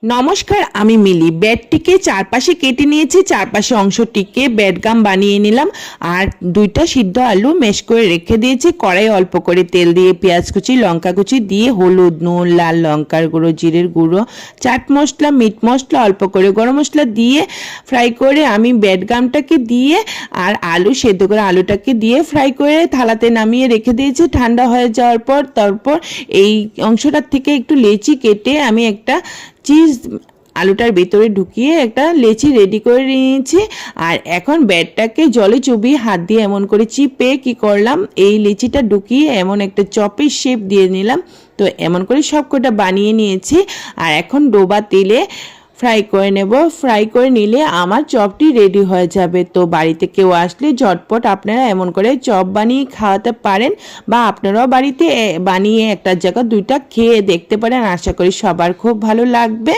নমস্কার, আমি মিলি। ব্যাটটিকে চারপাশে কেটে নিয়েছি, চারপাশে অংশটিকে ব্যাটগাম বানিয়ে নিলাম। আর 2টা সিদ্ধ আলু ম্যাশ করে রেখে দিয়েছি। কড়াই অল্প করে তেল দিয়ে পেঁয়াজ কুচি, লঙ্কা কুচি দিয়ে হলুদ, নুন, লাল লঙ্কার গুঁড়ো, জিরের গুঁড়ো, চাট মশলা, মিট মশলা, অল্প করে গরম মশলা দিয়ে ফ্রাই করে আমি ব্যাটগামটাকে দিয়ে আর আলু সেদ্ধ করে আলুটাকে দিয়ে ফ্রাই করে থালাতে নামিয়ে রেখে দিয়েছি। ঠান্ডা হয়ে যাওয়ার পর তারপর এই অংশটার থেকে একটু লেচি কেটে আমি একটা চিজ আলুটার ভিতরে ঢুকিয়ে একটা লেচি রেডি করে নিয়েছি। আর এখন ব্যাটটাকে জলে চুবিয়ে হাত দিয়ে এমন করে চিপে কি করলাম, এই লেচিটা ঢুকিয়ে এমন একটা চপের শেপ দিয়ে নিলাম। তো এমন করে সবকটা বানিয়ে নিয়েছি। আর এখন ডোবা তেলে ফ্রাই করে নেব। ফ্রাই করে নিলে আমার চপটি রেডি হয়ে যাবে। তো বাড়িতে কেউ আসলে ঝটপট আপনারা এমন করে চপ বানিয়ে খাওয়াতে পারেন, বা আপনারাও বাড়িতে বানিয়ে একটা জায়গা 2টা খেয়ে দেখতে পারেন। আশা করি সবার খুব ভালো লাগবে।